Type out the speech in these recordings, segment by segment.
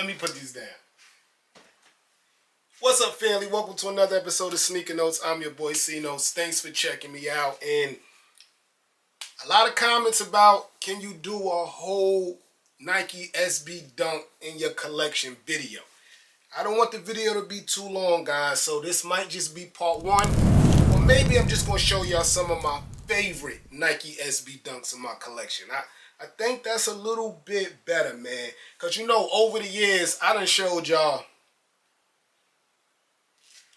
let me put these down. What's up, family? Welcome to another episode of Sneaker Notes. I'm your boy C Notes. Thanks for checking me out. And a lot of comments about, can you do a whole Nike SB Dunk in your collection video? I don't want the video to be too long, guys, so this might just be part one. Or maybe I'm just going to show y'all some of my favorite Nike SB Dunks in my collection. I think that's a little bit better, man. Because, you know, over the years, I done showed y'all.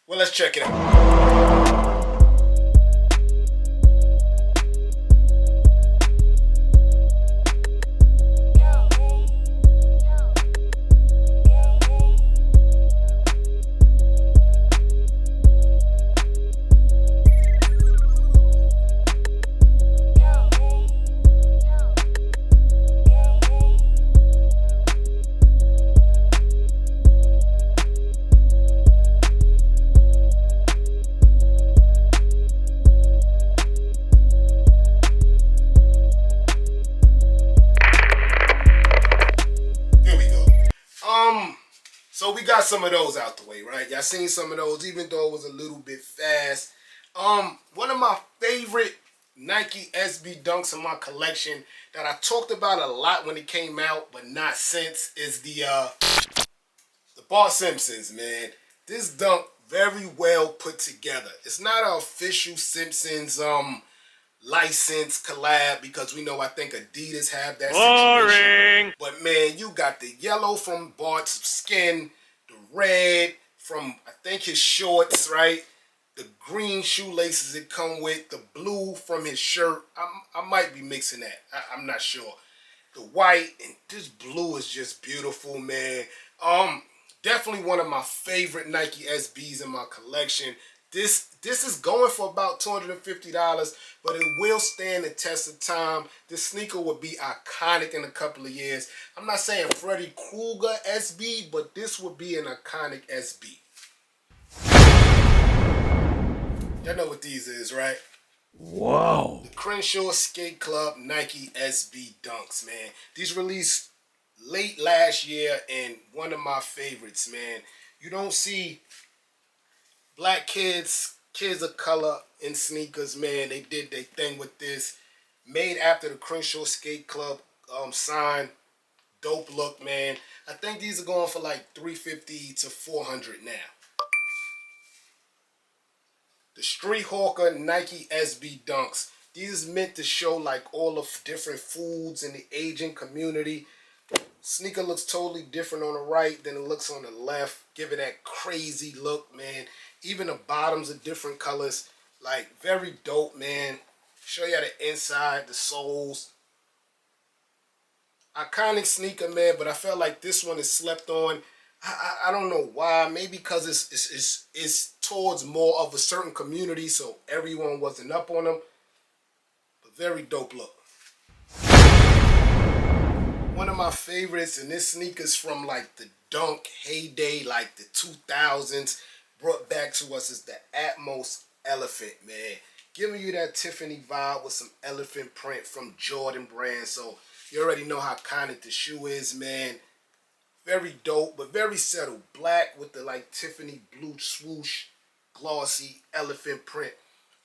Well, let's check it out. So we got some of those out the way, right? Y'all seen some of those, even though it was a little bit fast. One of my favorite Nike SB Dunks in my collection that I talked about a lot when it came out, but not since, is the Bart Simpsons, man. This dunk, very well put together. It's not an official Simpsons license collab, because we know, I think Adidas have that situation. But man, you got the yellow from Bart's skin, the red from, I think, his shorts, right? The green shoelaces it come with, the blue from his shirt. I might be mixing that. I'm not sure. The white, and this blue is just beautiful, man. Definitely one of my favorite Nike SBs in my collection. This is going for about $250, but it will stand the test of time. This sneaker will be iconic in a couple of years. I'm not saying Freddy Krueger SB, but this would be an iconic SB. Y'all know what these is, right? Whoa. The Crenshaw Skate Club Nike SB Dunks, man. These released late last year, and one of my favorites, man. You don't see black kids of color in sneakers, man. They did their thing with this. Made after the Crenshaw Skate Club sign. Dope look, man. I think these are going for like $350 to $400 now. The Street Hawker Nike SB Dunks. These is meant to show like all of different foods in the Asian community. Sneaker looks totally different on the right than it looks on the left. Give it that crazy look, man. Even the bottoms are different colors. Like, very dope, man. Show you the inside, the soles. Iconic sneaker, man, but I felt like this one is slept on. I don't know why. Maybe because it's towards more of a certain community, so everyone wasn't up on them. But very dope look. One of my favorites, and this sneaker's from like the Dunk heyday, like the 2000s, brought back to us, is the Atmos Elephant, man. Giving you that Tiffany vibe with some elephant print from Jordan brand. So you already know how iconic the shoe is, man. Very dope, but very settled. Black with the like Tiffany blue swoosh, glossy elephant print.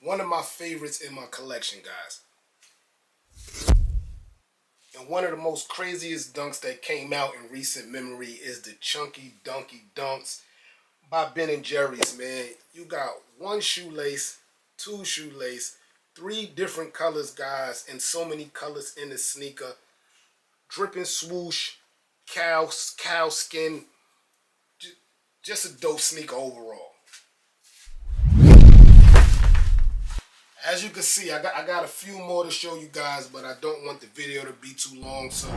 One of my favorites in my collection, guys. And one of the most craziest dunks that came out in recent memory is the Chunky Dunky Dunks by Ben & Jerry's, man. You got one shoelace, two shoelace, three different colors, guys, and so many colors in the sneaker. Dripping swoosh, cow skin. Just a dope sneaker overall. As you can see, I got a few more to show you guys, but I don't want the video to be too long, so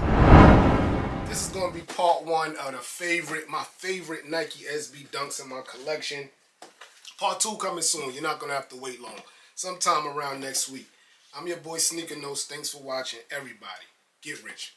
this is going to be part one of my favorite Nike SB Dunks in my collection. Part two coming soon. You're not going to have to wait long. Sometime around next week. I'm your boy Sneaker Notes. Thanks for watching, everybody. Get rich.